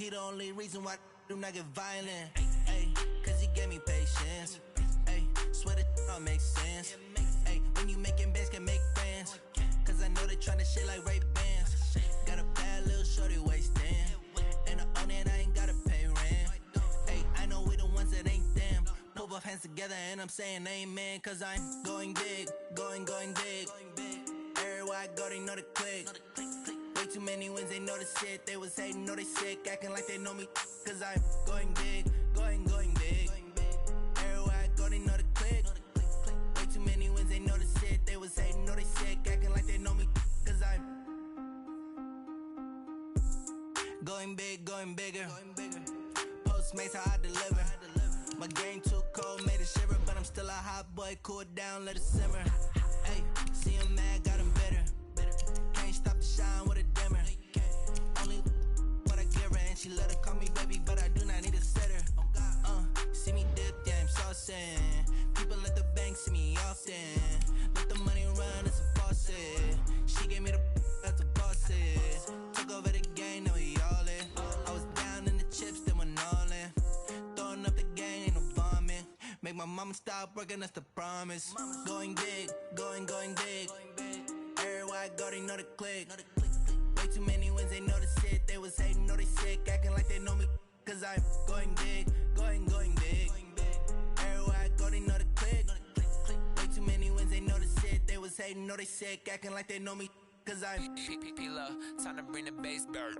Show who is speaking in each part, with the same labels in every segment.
Speaker 1: he the only reason why I do not get violent. Ay, cause he gave me patience. Ay, swear that all makes sense. Ay, when you making bands, can make friends. Cause I know they tryna shit like Ray-Bans. Got a bad little shorty wasting. And I own it, I ain't gotta pay rent. Ay, I know we the ones that ain't them. Pull both hands together and I'm saying amen. Cause I'm going big, going big. Everywhere I go, they know the click. Way too many wins, they know the shit. They was hating, know they sick, acting like they know me. Cause I'm going big, going big. Everywhere I go, they know the click. Way too many wins, they know the shit. They was hating, know they sick, acting like they know me. Cause I'm going big, going bigger. Postmates, how I deliver. My game too cold, made it shiver. But I'm still a hot boy, cool it down, let it simmer. Ay, see him mad, got him bitter. Can't stop the shine with a dimmer. Only what I give her, and she let her call me baby, but I do not need a sitter. See me dip, yeah, I'm saucing. People at the bank see me often. Let the money run, it's a faucet. She gave me the that's a boss it. Took over the game, now we all in. I was down in the chips, then went all in. Throwing up the game, ain't no bombing. Make my mama stop working, that's the promise. Going big, going big. Everywhere I go, they know the click. Way too many wins, they know the shit. They was hating, know they sick, acting like they know me. Cause I'm going big, going big. Everywhere I go, they know the click. Way too many wins, they know the shit. They was hating, know they sick, acting like they know me. Cause I'm
Speaker 2: P-Love, time to bring the bass back.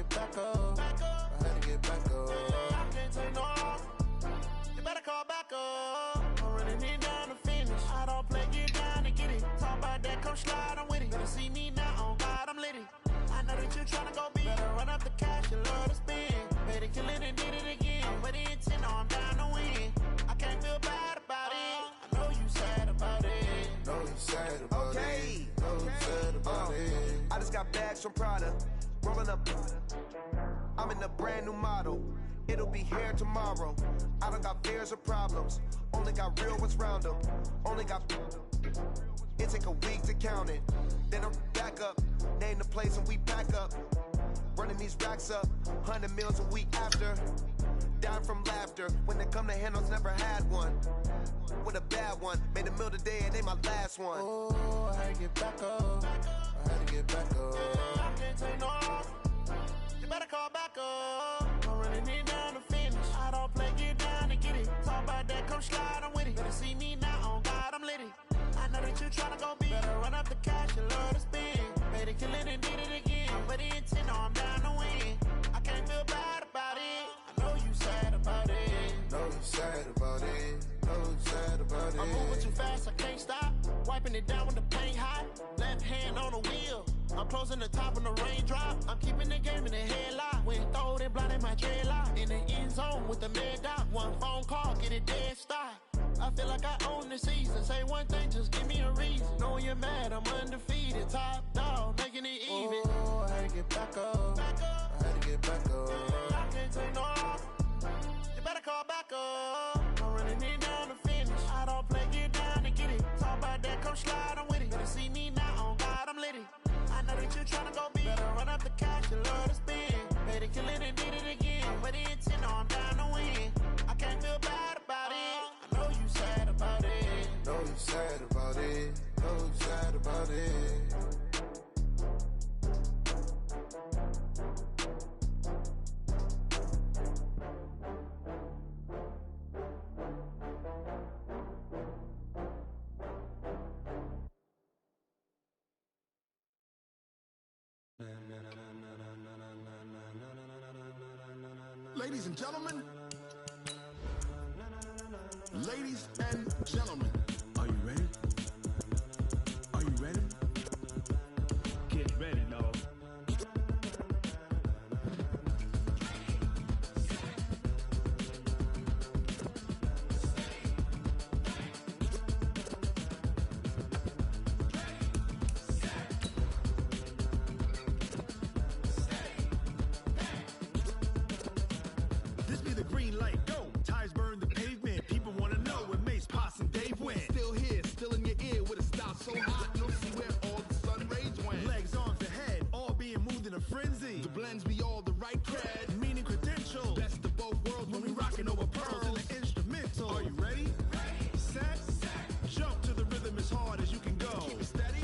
Speaker 3: Back up. I had to get back up. I can't take no off. You better call back up. I'm running it down to finish. I don't play, get down to get it. Talk about that, come slide, I'm with it. Better see me now, on God, I'm lit it. I know that you tryna go big. Better run up the cash, you love to spend. Better kill it and did it again. But the intent, I'm down to win. I can't feel bad about it. I know you sad about it.
Speaker 4: Know you sad about it. Know you sad about it.
Speaker 5: I just got bags from Prada. Rolling up, I'm in a brand new model. It'll be here tomorrow. I don't got fears or problems. Only got real ones round them. Only got. It take a week to count it. Then I'm back up. Name the place and we pack up. Running these racks up. 100 meals a week after. Down from laughter. When they come to handles, never had one. With a bad one. Made a meal today and they my last one.
Speaker 3: Oh, I had to get back up. I had to get back up. I can't take no off. You better call back up. I'm running it down to finish. I don't play, get down to get it. Talk about that, come slide, I'm with it. Better see me now, on God, I'm lit it. I know that you tryna go big. Better run up the cash, you love to spend. Better kill it and did it again. But the intent, no, I'm down to win. I can't feel bad about it. I know you sad about it.
Speaker 4: Know you sad about it. Know you sad about it.
Speaker 3: I'm moving too fast, I can't stop. Wiping it down when the paint hot. Left hand on the wheel. I'm closing the top when the raindrop. I'm keeping the game in the headlock. When throwed and blinded my dreadlock. In the end zone with the mad dot. One phone call, get it dead stop. I feel like I own the season. Say one thing, just give me a reason. Knowing you're mad, I'm undefeated. Top dog, making it even.
Speaker 4: Oh, I had to get back up. I had to get back up.
Speaker 3: I can't take no off. You better call back up. I'm running it down to finish. I don't play, get down to get it. Talk about that, come slide, I'm with it. Better see me now, on God, I'm lit it. I know that you tryna go big. Better run up the cash, you love to spend. Better kill it and did it again. But the intent, no, I'm down to win. I can't feel bad about it. I know you sad about it.
Speaker 4: Know you sad about it. Know you sad about it.
Speaker 6: Ladies and gentlemen. Ladies and gentlemen. Are you ready? Are you ready? Get ready, y'all. This be the green light, go. Tires burn the pavement. People wanna know where Mace, Pops, and Dave went. Still here, still in your ear with a style so hot, you'll see where all the sun rays went. Legs, arms, ahead, all being moved in a frenzy. The blends be all the right cred, meaning credentials. Best of both worlds when we rockin' over pearls in the instrumental. Are you ready? Set, jump to the rhythm as hard as you can go. Keep it steady,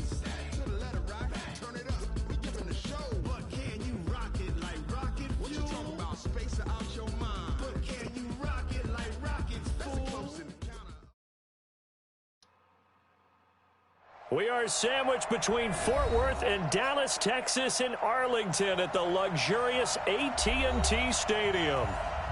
Speaker 6: to the letter rock, turn it up. We giving the show, but can you rock it like rocket fuel? What you talking about? Space out your mind. But can you rock it like rockets, fool?
Speaker 7: We are sandwiched between Fort Worth and Dallas, Texas, and Arlington at the luxurious AT&T Stadium.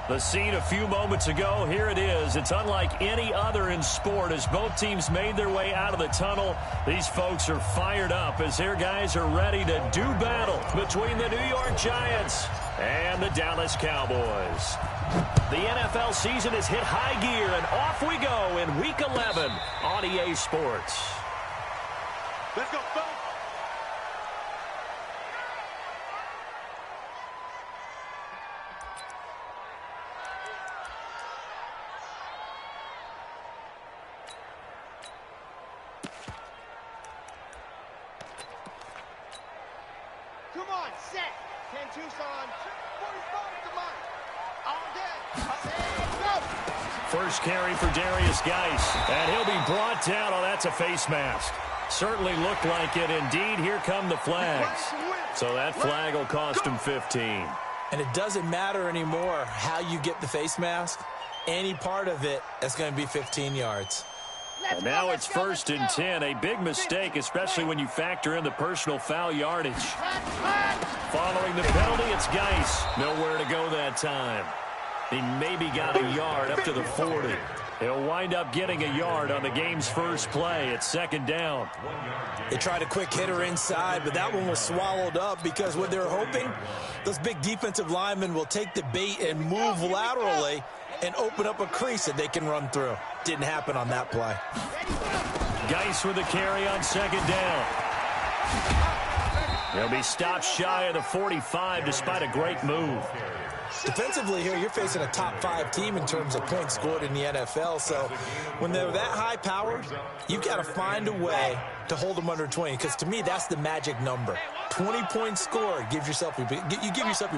Speaker 7: The scene a few moments ago, here it is. It's unlike any other in sport as both teams made their way out of the tunnel. These folks are fired up as their guys are ready to do battle between the New York Giants and the Dallas Cowboys. The NFL season has hit high gear, and off we go in Week 11 on EA Sports.
Speaker 6: Let's go, fellas.
Speaker 3: Come on, set. 10 Tucson. 45 to mine. All day. Go.
Speaker 7: First carry for Darius Geis, and he'll be brought down. Oh, that's a face mask. Certainly looked like it. Indeed, here come the flags. So that flag will cost him 15.
Speaker 8: And it doesn't matter anymore how you get the face mask. Any part of it is going to be 15 yards.
Speaker 7: And now it's first and 10. A big mistake, especially when you factor in the personal foul yardage. Following the penalty, it's Geis. Nowhere to go that time. He maybe got a yard up to the 40. He'll wind up getting a yard on the game's first play. It's second down.
Speaker 8: They tried a quick hitter inside, but that one was swallowed up because what they're hoping, those big defensive linemen will take the bait and move laterally and open up a crease that they can run through. Didn't happen on that play.
Speaker 7: Geis with a carry on second down. He'll be stopped shy of the 45 despite a great move.
Speaker 8: Defensively here, you're facing a top 5 team in terms of points scored in the NFL. So when they're that high powered, you've got to find a way to hold them under 20. Because to me, that's the magic number. 20 points scored, you give yourself your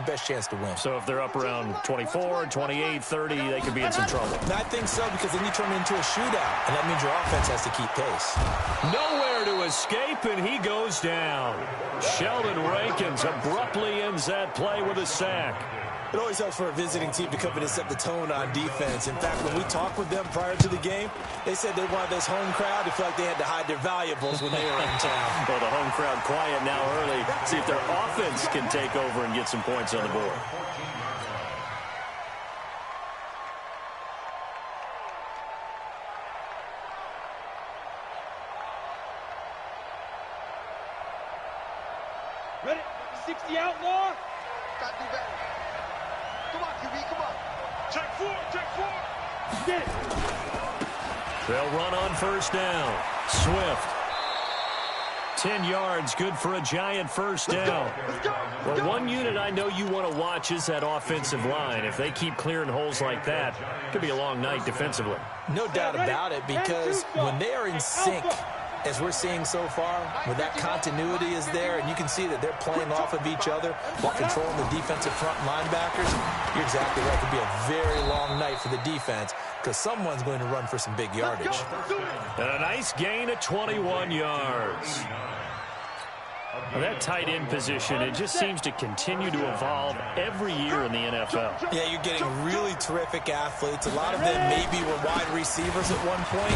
Speaker 8: best chance to win.
Speaker 7: So if they're up around 24, 28, 30, they could be in some trouble.
Speaker 8: And I think so, because then you turn it into a shootout, and that means your offense has to keep pace.
Speaker 7: Nowhere to escape, and he goes down. Sheldon Rankins abruptly ends that play with a sack.
Speaker 8: It always helps for a visiting team to come in and set the tone on defense. In fact, when we talked with them prior to the game, they said they wanted this home crowd to feel like they had to hide their valuables when they were in town.
Speaker 7: Well, the home crowd quiet now early. See if their offense can take over and get some points on the board.
Speaker 3: Ready? 60 outlaw. Got to do better. Come on, QB, come on. Check four. Get it.
Speaker 7: They'll run on first down. Swift. 10 yards, good for a Giant first down.
Speaker 3: Let's go.
Speaker 7: Well, one unit I know you want to watch is that offensive line. If they keep clearing holes like that, it could be a long night defensively.
Speaker 8: No doubt about it, because when they are in sync, as we're seeing so far, when that continuity is there and you can see that they're playing off of each other while controlling the defensive front linebackers, you're exactly right. It could be a very long night for the defense because someone's going to run for some big yardage.
Speaker 7: And a nice gain of 21 yards. Well, that tight end position, it just seems to continue to evolve every year in the NFL.
Speaker 8: Yeah, you're getting really terrific athletes. A lot of them maybe were wide receivers at one point.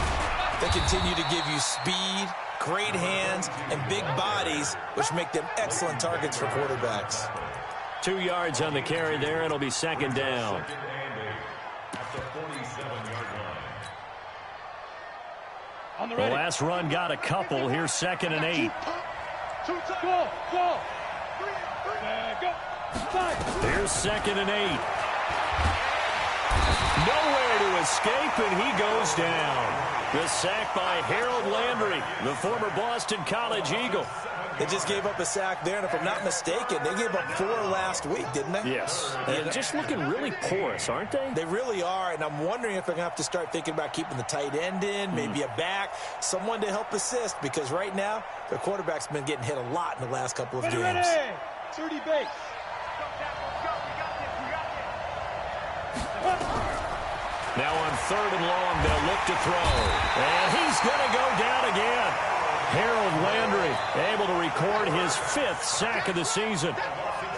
Speaker 8: They continue to give you speed, great hands, and big bodies, which make them excellent targets for quarterbacks.
Speaker 7: 2 yards on the carry there. It'll be second down. The last run got a couple. Here's 2nd and 8. Here's 2nd and 8. Nowhere to escape, and he goes down. The sack by Harold Landry, the former Boston College Eagle.
Speaker 8: They just gave up a sack there, and if I'm not mistaken, they gave up 4 last week, didn't they?
Speaker 7: Yes. And just looking really porous, aren't they?
Speaker 8: They really are, and I'm wondering if they're going to have to start thinking about keeping the tight end in, maybe a back, someone to help assist, because right now, their quarterback's been getting hit a lot in the last couple of games.
Speaker 6: 30 base.
Speaker 7: Now on 3rd and long, they'll look to throw. And he's going to go down again. Harold Landry able to record his 5th sack of the season.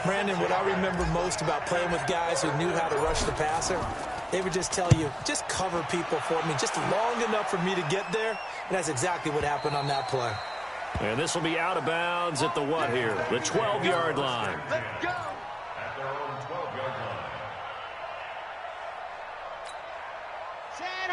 Speaker 8: Brandon, what I remember most about playing with guys who knew how to rush the passer, they would just tell you, just cover people for me, just long enough for me to get there. And that's exactly what happened on that play.
Speaker 7: And this will be out of bounds at the what here? The 12-yard line.
Speaker 6: Let's go.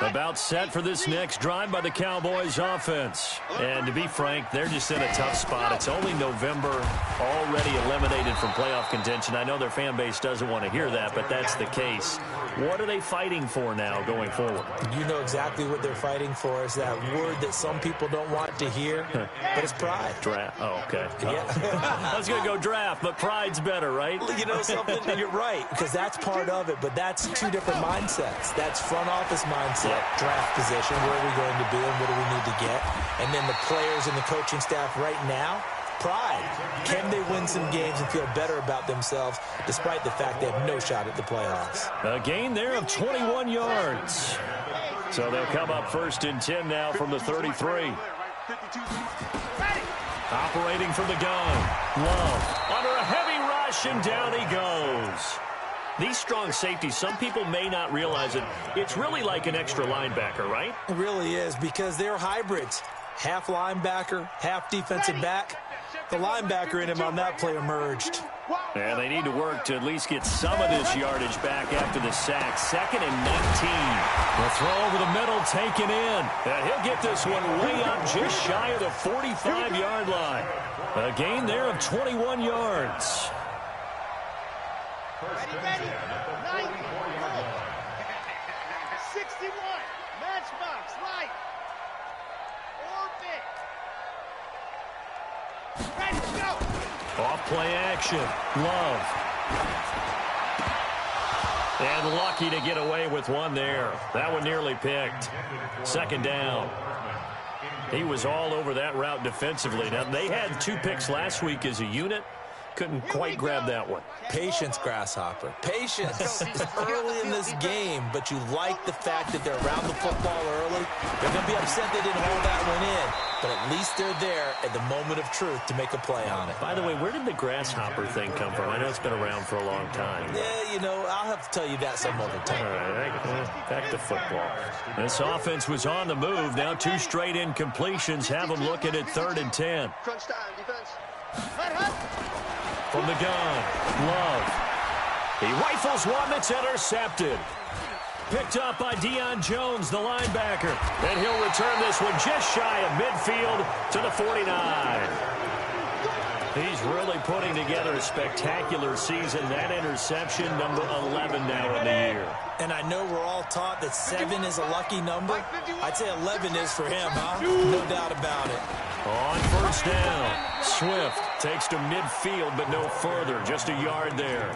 Speaker 7: About set for this next drive by the Cowboys offense. And to be frank, they're just in a tough spot. It's only November, already eliminated from playoff contention. I know their fan base doesn't want to hear that, but that's the case. What are they fighting for now going forward?
Speaker 8: You know exactly what they're fighting for. Is that word that some people don't want to hear, but it's pride.
Speaker 7: Draft. Oh, okay.
Speaker 8: Yeah.
Speaker 7: I was going to go draft, but pride's better, right?
Speaker 8: You know something? You're right, because that's part of it, but that's 2 different mindsets. That's front office mindset, draft position, where are we going to be and what do we need to get? And then the players and the coaching staff right now, pride. Can they win some games and feel better about themselves despite the fact they have no shot at the playoffs?
Speaker 7: A gain there of 21 yards. So they'll come up 1st and 10 now from the 33. Operating from the gun. Love under a heavy rush, and down he goes. These strong safeties, some people may not realize it. It's really like an extra linebacker, right?
Speaker 8: It really is, because they're hybrids. Half linebacker, half defensive back. The linebacker in him on that play emerged.
Speaker 7: And they need to work to at least get some of this yardage back after the sack. 2nd and 19. The throw over the middle taken in. And he'll get this one way up just shy of the 45-yard line. A gain there of 21 yards.
Speaker 6: Ready. 90. 61. Matchbox. Light. Orbit. Ready. Go.
Speaker 7: Off play action. Love. And lucky to get away with one there. That one nearly picked. 2nd down. He was all over that route defensively. Now, they had 2 picks last week as a unit. Couldn't quite grab that one.
Speaker 8: Patience, Grasshopper. Patience. It's early in this game, but you like the fact that they're around the football early. They're going to be upset they didn't hold that one in, but at least they're there at the moment of truth to make a play on it.
Speaker 7: By the way, where did the grasshopper thing come from? I know it's been around for a long time.
Speaker 8: Yeah, you know, I'll have to tell you that some other time.
Speaker 7: All right, back to football. This offense was on the move. Now 2 straight incompletions have them looking at 3rd and 10.
Speaker 3: Crunch time, defense.
Speaker 7: From the gun, Love. He rifles one that's intercepted. Picked up by Deion Jones, the linebacker. And he'll return this one just shy of midfield to the 49. He's really putting together a spectacular season. That interception, number 11 now in the year.
Speaker 8: And I know we're all taught that 7 is a lucky number. I'd say 11 is for him, huh? No doubt about it.
Speaker 7: On 1st down, Swift takes to midfield, but no further. Just a yard there.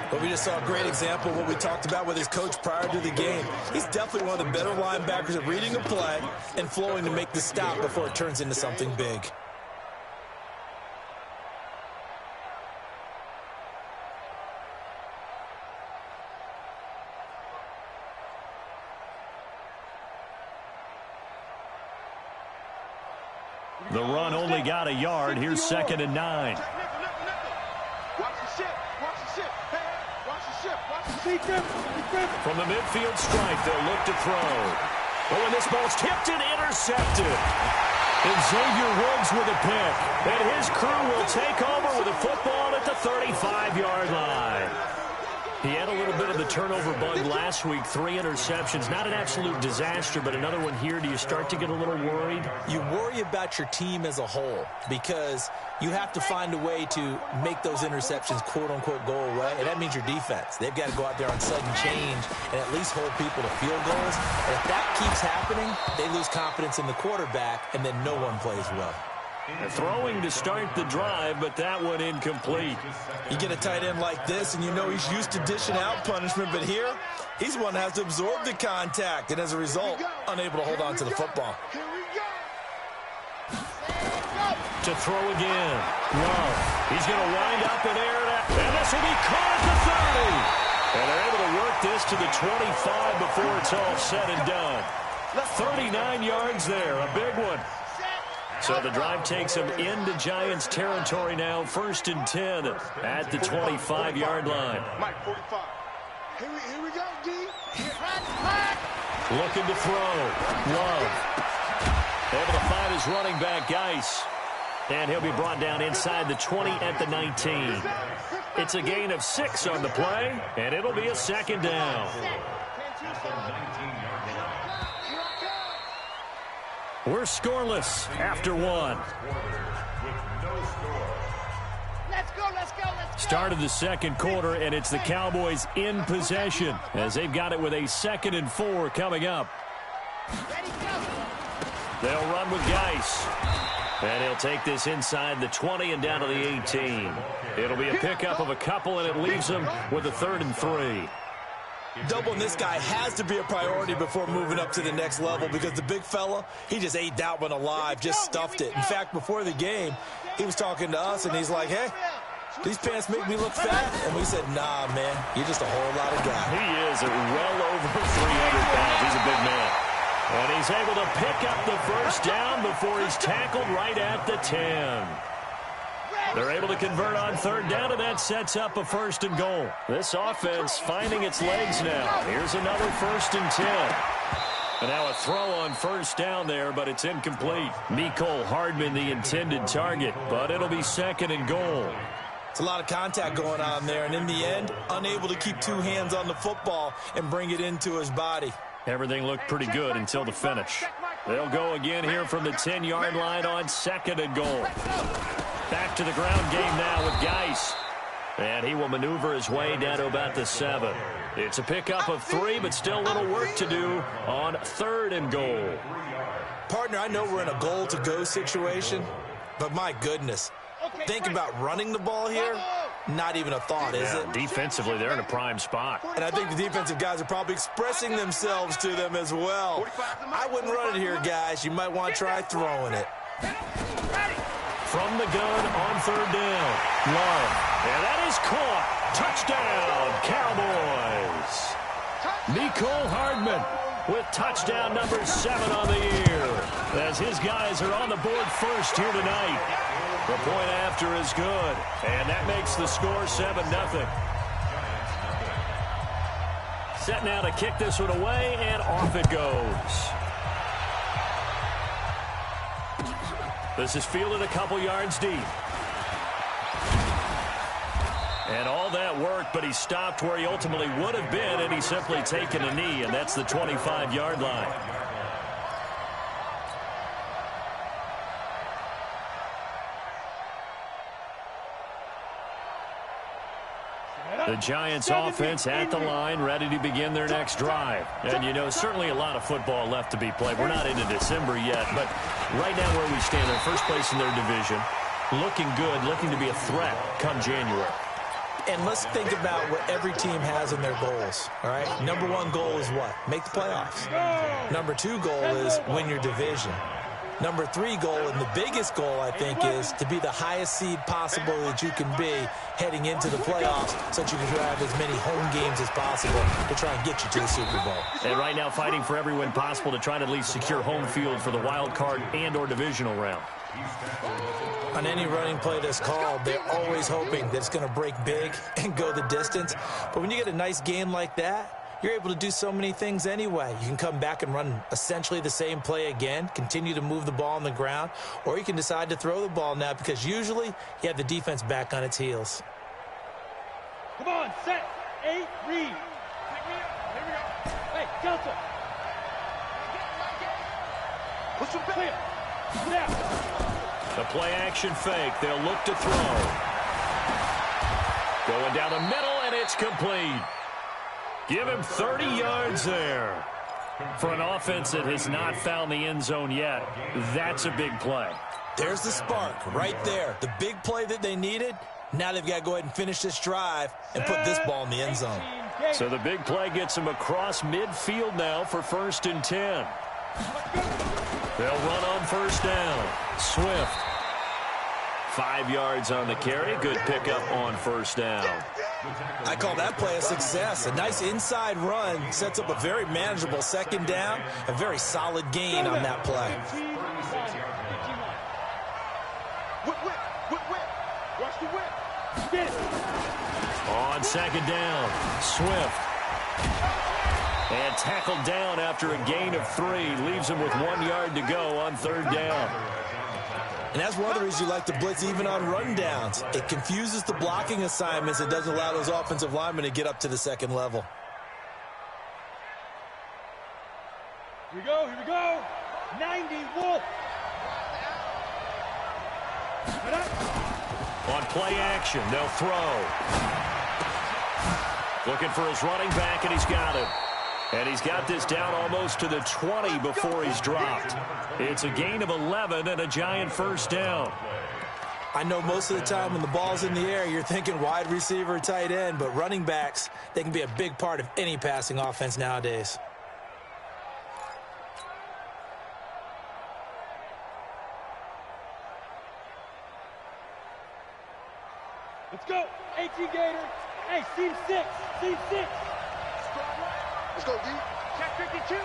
Speaker 8: But we just saw a great example of what we talked about with his coach prior to the game. He's definitely one of the better linebackers at reading a play and flowing to make the stop before it turns into something big.
Speaker 7: The run only got a yard. Here's 2nd and 9.
Speaker 6: Watch the ship. Watch the ship. Watch the ship. Watch the ship.
Speaker 7: From the midfield stripe, they'll look to throw. Oh, and this ball's tipped and intercepted. And Xavier Woods with a pick. And his crew will take over with a football at the 35-yard line. He had a little bit of the turnover bug last week, 3 interceptions. Not an absolute disaster, but another one here. Do you start to get a little worried?
Speaker 8: You worry about your team as a whole because you have to find a way to make those interceptions, quote-unquote, go away, and that means your defense. They've got to go out there on sudden change and at least hold people to field goals. And if that keeps happening, they lose confidence in the quarterback, and then no one plays well.
Speaker 7: Throwing to start the drive, but that one incomplete.
Speaker 8: You get a tight end like this, and you know he's used to dishing out punishment, but here, he's one that has to absorb the contact, and as a result, unable to hold on to the football.
Speaker 7: To throw again. Love. He's going to wind up in air, and this will be caught at the 30. And they're able to work this to the 25 before it's all said and done. 39 yards there, a big one. So the drive takes them into Giants territory now, 1st and 10 at the 25-yard line.
Speaker 3: Mike, 45. Here we go, D.
Speaker 7: Looking to throw. Love. Able to find his running back, Geis. And he'll be brought down inside the 20 at the 19. It's a gain of 6 on the play, and it'll be a 2nd down. We're scoreless after 1.
Speaker 3: Let's go.
Speaker 7: Start of the 2nd quarter, and it's the Cowboys in possession as they've got it with a 2nd and 4 coming up. They'll run with Geis. And he'll take this inside the 20 and down to the 18. It'll be a pickup of a couple, and it leaves them with a 3rd and 3.
Speaker 8: Doubling this guy has to be a priority before moving up to the next level because the big fella, he just ate that one alive, just stuffed it. In fact, before the game, he was talking to us, and he's like, hey, these pants make me look fat. And we said, nah, man, you're just a whole lot of guy.
Speaker 7: He is well over 300 pounds. He's a big man. And he's able to pick up the 1st down before he's tackled right at the 10. They're able to convert on 3rd down, and that sets up a 1st and goal. This offense finding its legs now. Here's another 1st and 10. And now a throw on 1st down there, but it's incomplete. Mecole Hardman, the intended target, but it'll be 2nd and goal.
Speaker 8: It's a lot of contact going on there, and in the end, unable to keep 2 hands on the football and bring it into his body.
Speaker 7: Everything looked pretty good until the finish. They'll go again here from the 10-yard line on 2nd and goal. Back to the ground game now with Geis. And he will maneuver his way down to about the 7. It's a pickup of 3, but still a little work to do on 3rd and goal.
Speaker 8: Partner, I know we're in a goal-to-go situation, but my goodness, think about running the ball here. Not even a thought, is it?
Speaker 7: Defensively, they're in a prime spot.
Speaker 8: And I think the defensive guys are probably expressing themselves to them as well. I wouldn't run it here, guys. You might want to try throwing it.
Speaker 7: From the gun on 3rd down. Love. And that is caught. Touchdown, Cowboys. Mecole Hardman with touchdown number 7 on the year. As his guys are on the board first here tonight. The point after is good, and that makes the score 7-0. Set now to kick this one away, and off it goes. This is fielded a couple yards deep. And all that work, but he stopped where he ultimately would have been, and he's simply taken a knee, and that's the 25-yard line. The Giants offense at the line, ready to begin their next drive. And, you know, certainly a lot of football left to be played. We're not into December yet, but right now where we stand, they're first place in their division, looking good, looking to be a threat come January.
Speaker 8: And let's think about what every team has in their goals, all right? Number 1 goal is what? Make the playoffs. Number 2 goal is win your division. Number 3 goal, and the biggest goal, I think, is to be the highest seed possible that you can be heading into the playoffs so that you can have as many home games as possible to try and get you to the Super Bowl.
Speaker 7: And right now fighting for every win possible to try to at least secure home field for the wild card and or divisional round.
Speaker 8: On any running play that's called, they're always hoping that it's going to break big and go the distance. But when you get a nice game like that, you're able to do so many things anyway. You can come back and run essentially the same play again, continue to move the ball on the ground, or you can decide to throw the ball now because usually you have the defense back on its heels.
Speaker 9: Come on, set, 8, read. Here we go. Hey, Delta. Push him clear.
Speaker 7: The play action fake. They'll look to throw. Going down the middle, and it's complete. Give him 30 yards there. For an offense that has not found the end zone yet, that's a big play.
Speaker 8: There's the spark right there. The big play that they needed. Now they've got to go ahead and finish this drive and put this ball in the end zone.
Speaker 7: So the big play gets them across midfield now for 1st and 10. They'll run on 1st down. Swift. 5 yards on the carry. Good pickup on 1st down.
Speaker 8: I call that play a success. A nice inside run sets up a very manageable 2nd down. A very solid gain on that play.
Speaker 7: On 2nd down, Swift. And tackled down after a gain of 3. Leaves him with 1 yard to go on 3rd down.
Speaker 8: And that's one of the reasons you like to blitz even on run downs. It confuses the blocking assignments. It doesn't allow those offensive linemen to get up to the 2nd level.
Speaker 9: Here we go. 90, Wolf.
Speaker 7: On play action, they'll throw. Looking for his running back, and he's got it. And he's got this down almost to the 20 before he's dropped. It's a gain of 11 and a giant 1st down.
Speaker 8: I know most of the time when the ball's in the air, you're thinking wide receiver, tight end, but running backs, they can be a big part of any passing offense nowadays.
Speaker 9: Let's go. 18 Gator. Hey, seam 6. Seam 6.
Speaker 3: Let's go, D.
Speaker 9: Check 52.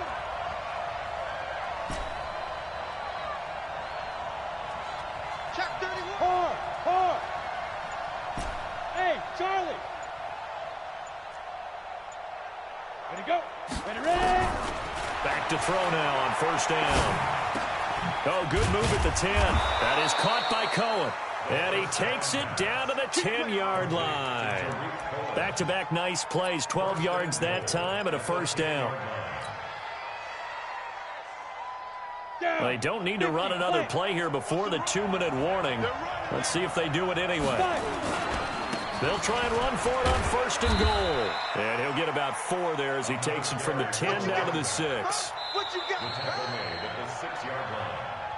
Speaker 3: Check 31.
Speaker 9: Hard. Hey, Charlie. Ready to go. Ready.
Speaker 7: Back to throw now on 1st down. Oh, good move at the 10. That is caught by Cohen. And he takes it down to the 10-yard line. Back-to-back nice plays. 12 yards that time and a 1st down. Well, they don't need to run another play here before the 2-minute warning. Let's see if they do it anyway. They'll try and run for it on 1st and goal. And he'll get about 4 there as he takes it from the 10 down to the 6.
Speaker 3: What you got?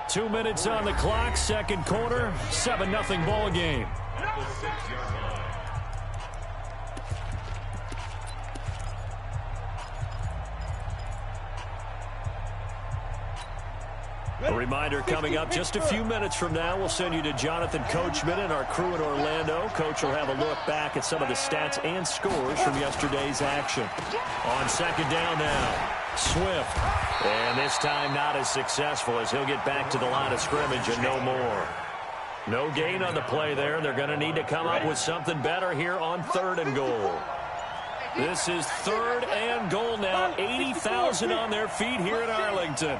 Speaker 7: 2 minutes on the clock, 2nd quarter, 7-0 ball game. A reminder coming up just a few minutes from now. We'll send you to Jonathan Coachman and our crew in Orlando. Coach will have a look back at some of the stats and scores from yesterday's action. On 2nd down now, Swift. And this time not as successful as he'll get back to the line of scrimmage and no more. No gain on the play there. They're going to need to come up with something better here on 3rd and goal. This is 3rd and goal now. 80,000 on their feet here in Arlington.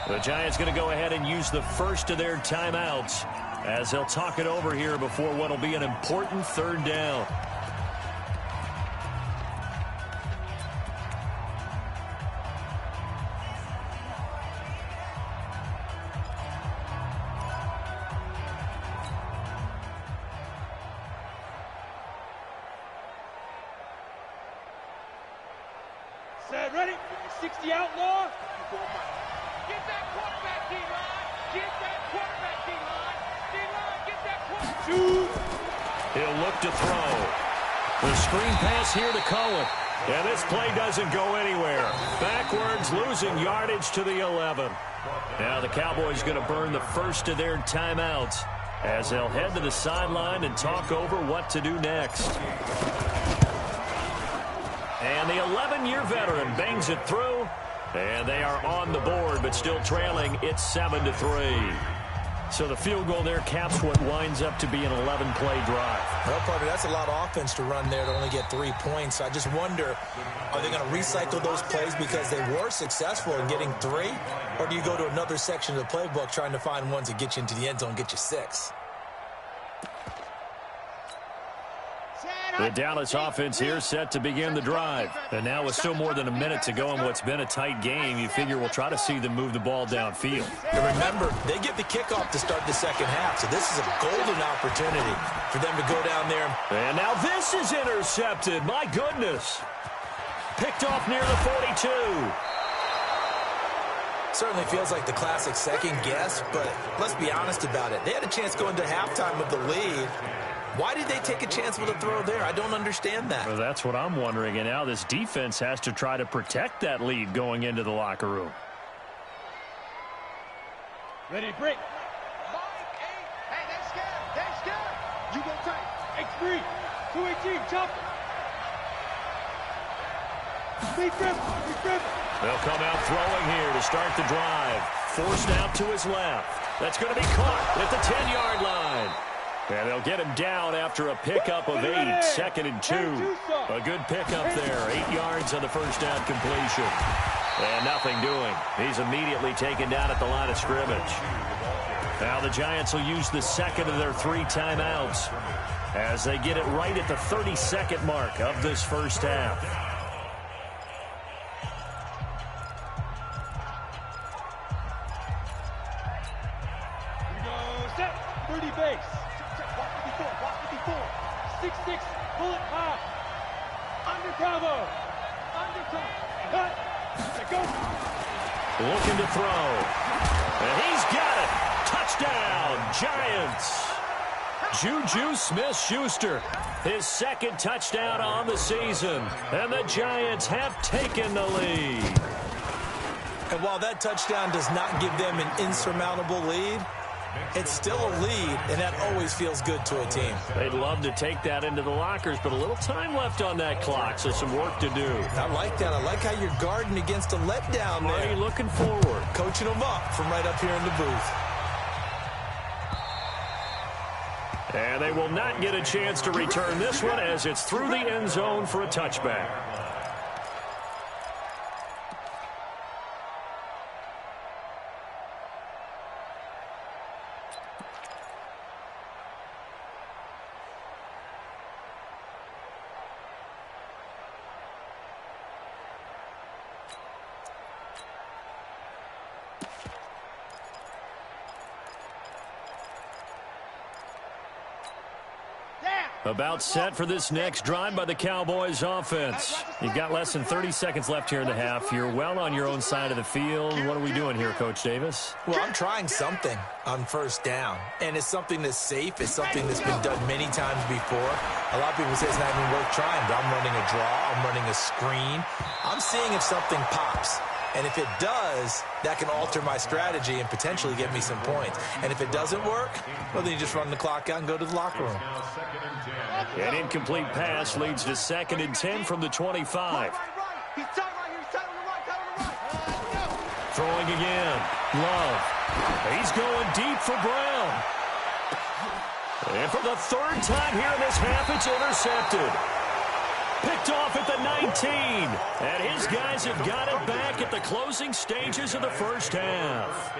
Speaker 7: The Giants going to go ahead and use the first of their timeouts as they'll talk it over here before what will be an important 3rd down.
Speaker 9: Set, ready. 60 outlaw.
Speaker 10: Get that quarterback, D-line. Get that quarterback, D-line. D-line, get that quarterback.
Speaker 9: Shoot.
Speaker 7: He'll look to throw. The screen pass here to Cohen. And this play doesn't go anywhere. Backwards, losing yardage to the 11. Now the Cowboys going to burn the first of their timeouts as they'll head to the sideline and talk over what to do next. And the 11-year veteran bangs it through. And they are on the board, but still trailing. It's 7-3. So the field goal there caps what winds up to be an 11-play drive.
Speaker 8: Well, partner, that's a lot of offense to run there to only get 3 points. I just wonder, are they going to recycle those plays because they were successful in getting 3? Or do you go to another section of the playbook trying to find ones that get you into the end zone and get you 6?
Speaker 7: The Dallas offense here set to begin the drive. And now with still more than a minute to go in what's been a tight game, you figure we'll try to see them move the ball downfield.
Speaker 8: And remember, they get the kickoff to start the second half, so this is a golden opportunity for them to go down there.
Speaker 7: And now this is intercepted. My goodness. Picked off near the 42.
Speaker 8: Certainly feels like the classic second guess, but let's be honest about it. They had a chance going to halftime with the lead. Why did they take a chance with a throw there? I don't understand that.
Speaker 7: Well, that's what I'm wondering. And now this defense has to try to protect that lead going into the locker room.
Speaker 9: Ready to break. 9-8. Hey, they scared. They scared. You go tight. X3. 218. Jump. Big grip. Big grip.
Speaker 7: They'll come out throwing here to start the drive. Forced out to his left. That's going to be caught at the 10-yard line. And they'll get him down after a pickup of 8, 2nd and 2. A good pickup there, 8 yards on the first down completion. And nothing doing. He's immediately taken down at the line of scrimmage. Now the Giants will use the second of their 3 timeouts as they get it right at the 32nd mark of this first half.
Speaker 9: Set. 30 base. 6-6, pull it high. Under cover. Under cut. Let go.
Speaker 7: Looking to throw. And he's got it. Touchdown, Giants. Juju Smith-Schuster, his 2nd touchdown on the season. And the Giants have taken the lead.
Speaker 8: And while that touchdown does not give them an insurmountable lead, it's still a lead, and that always feels good to a team.
Speaker 7: They'd love to take that into the lockers, but a little time left on that clock, so some work to do.
Speaker 8: I like that. I like how you're guarding against a letdown there.
Speaker 7: Already looking forward.
Speaker 8: Coaching them up from right up here in the booth.
Speaker 7: And they will not get a chance to return this one as it's through the end zone for a touchback. About set for this next drive by the Cowboys offense. You've got less than 30 seconds left here in the half. You're well on your own side of the field. What are we doing here, Coach Davis?
Speaker 8: Well, I'm trying something on first down. And it's something that's safe. It's something that's been done many times before. A lot of people say it's not even worth trying, but I'm running a draw. I'm running a screen. I'm seeing if something pops. And if it does, that can alter my strategy and potentially get me some points. And if it doesn't work, well, then you just run the clock out and go to the locker room.
Speaker 7: An incomplete pass leads to 2nd and 10 from the 25. Throwing again. Love. He's going deep for Brown. And for the 3rd time here in this half, it's intercepted. Picked off at the 19. And his guys have got it back at the closing stages of the first half.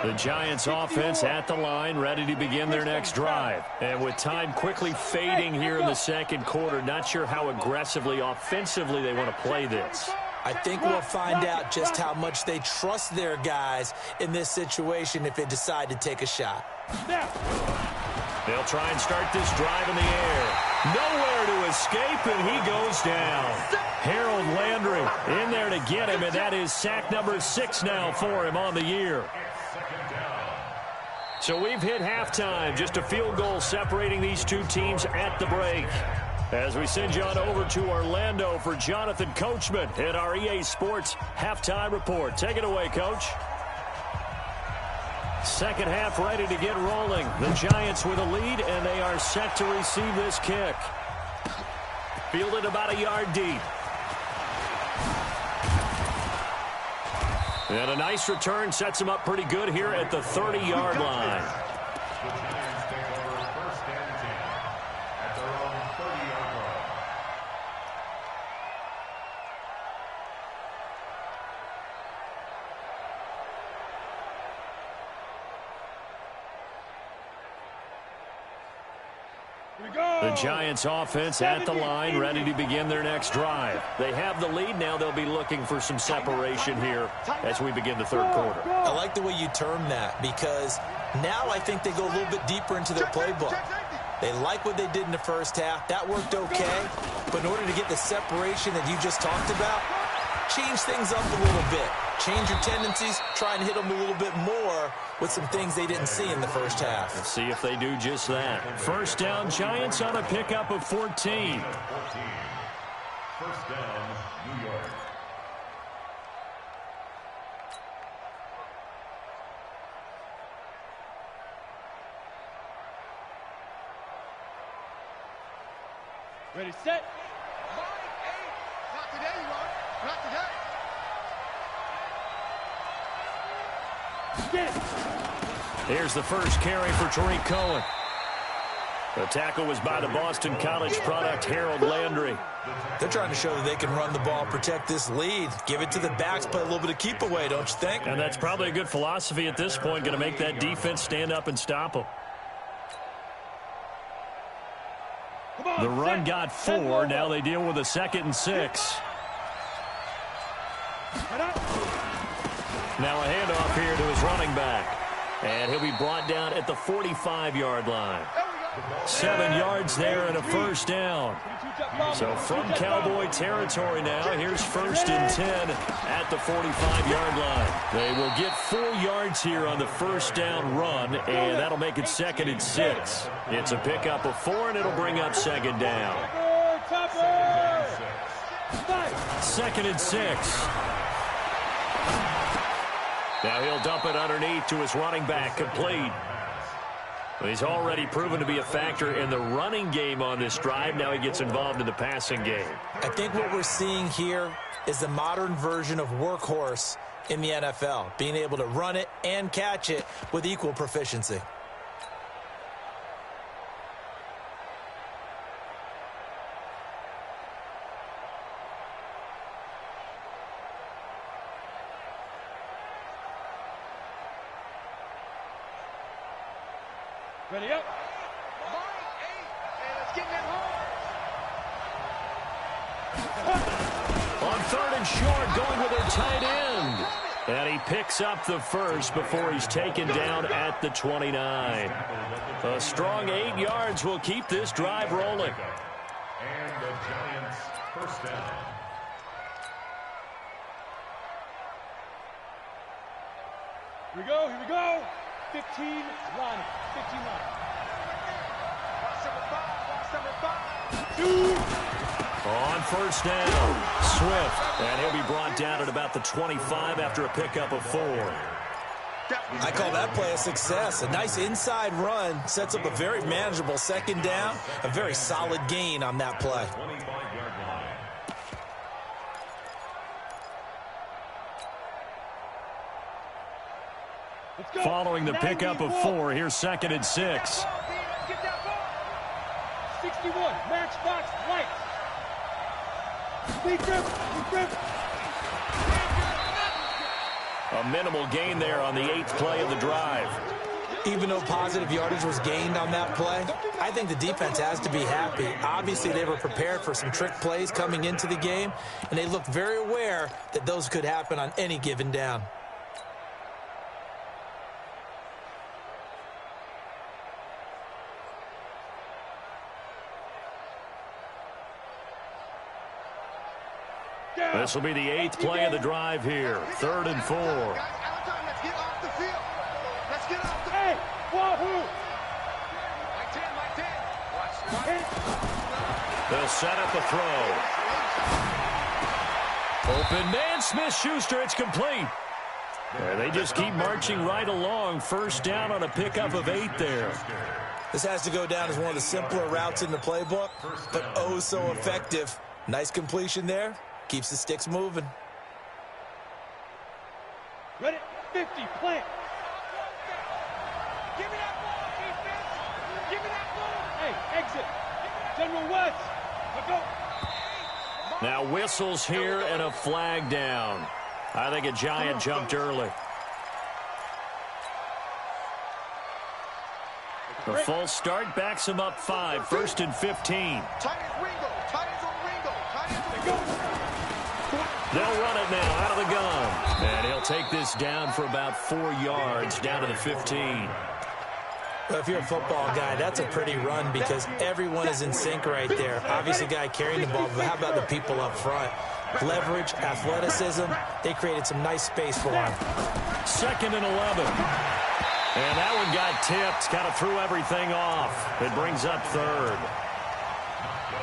Speaker 7: The Giants offense at the line, ready to begin their next drive. And with time quickly fading here in the second quarter, not sure how aggressively, offensively they want to play this.
Speaker 8: I think we'll find out just how much they trust their guys in this situation if they decide to take a shot.
Speaker 7: They'll try and start this drive in the air. Nowhere to escape, and he goes down. Harold Landry in there to get him, and that is sack number 6 now for him on the year. So we've hit halftime, just a field goal separating these two teams at the break. As we send you on over to Orlando for Jonathan Coachman at our EA Sports Halftime Report. Take it away, Coach. Second half ready to get rolling. The Giants with a lead, and they are set to receive this kick. Fielded about a yard deep. And a nice return sets him up pretty good here at the 30-yard line.
Speaker 6: The Giants take over 1st and 10 at their own 30-yard line.
Speaker 7: The Giants offense at the line, ready to begin their next drive. They have the lead now. They'll be looking for some separation here as we begin the third quarter.
Speaker 8: I like the way you term that, because now I think they go a little bit deeper into their playbook. They like what they did in the first half. That worked okay. But in order to get the separation that you just talked about, change things up a little bit. Change your tendencies, try and hit them a little bit more with some things they didn't see in the first half.
Speaker 7: Let's see if they do just that. First down, Giants on a pickup of 14.
Speaker 6: 1st down, New York.
Speaker 9: Ready, set.
Speaker 10: Not today, you are. Not today.
Speaker 9: Get it.
Speaker 7: Here's the first carry for Tariq Cohen. The tackle was by the Boston College product, Harold Landry.
Speaker 8: They're trying to show that they can run the ball, protect this lead, give it to the backs, play a little bit of keep away, don't you think?
Speaker 7: And that's probably a good philosophy at this point, going to make that defense stand up and stop them. The run got 4. Now they deal with a 2nd and 6. Now a handoff here to his running back. And he'll be brought down at the 45-yard line. 7 yards there and a first down. So from Cowboy territory now, here's 1st and 10 at the 45-yard line. They will get 4 yards here on the first down run, and that'll make it 2nd and 6. It's a pickup of 4, and it'll bring up 2nd down. 2nd and 6. Now he'll dump it underneath to his running back, complete. He's already proven to be a factor in the running game on this drive. Now he gets involved in the passing game.
Speaker 8: I think what we're seeing here is the modern version of workhorse in the NFL, being able to run it and catch it with equal proficiency.
Speaker 9: Ready up.
Speaker 10: Hey, let's get that home.
Speaker 7: On 3rd and short, going with their tight end. And he picks up the first before he's taken down at the 29. A strong 8 yards will keep this drive rolling.
Speaker 6: And the Giants' 1st down.
Speaker 9: Here we go, here we go. 15 line. 15 line.
Speaker 10: Watch number 5.
Speaker 7: On first down, Swift. And he'll be brought down at about the 25 after a pickup of 4.
Speaker 8: I call that play a success. A nice inside run sets up a very manageable 2nd down. A very solid gain on that play.
Speaker 6: 25-yard line.
Speaker 7: Following the pickup of 4, here's 2nd and 6.
Speaker 9: 61, matchbox lights.
Speaker 7: A minimal gain there on the 8th play of the drive.
Speaker 8: Even though positive yardage was gained on that play, I think the defense has to be happy. Obviously, they were prepared for some trick plays coming into the game, and they looked very aware that those could happen on any given down.
Speaker 7: This will be the 8th play of the drive here. 3rd and 4.
Speaker 10: Let's get off the field. Let's get off the field.
Speaker 9: Hey, wahoo!
Speaker 10: Like 10.
Speaker 7: They'll set up a throw. Open man, Smith-Schuster, it's complete. And they just keep marching right along. First down on a pickup of 8 there.
Speaker 8: This has to go down as one of the simpler routes in the playbook, but oh so effective. Nice completion there. Keeps the sticks moving.
Speaker 9: Ready? 50, plant.
Speaker 10: Give me that ball, defense. Give me that ball.
Speaker 9: Hey, exit. General West. Let's go.
Speaker 7: Now whistles here and a flag down. I think a Giant jumped early. The false start backs him up 5, 1st and 15. They'll run it now out of the gun. And he'll take this down for about 4 yards down to the 15.
Speaker 8: Well, if you're a football guy, that's a pretty run because everyone is in sync right there. Obviously, guy carrying the ball, but how about the people up front? Leverage, athleticism, they created some nice space for him.
Speaker 7: 2nd and 11. And that one got tipped, kind of threw everything off. It brings up 3rd.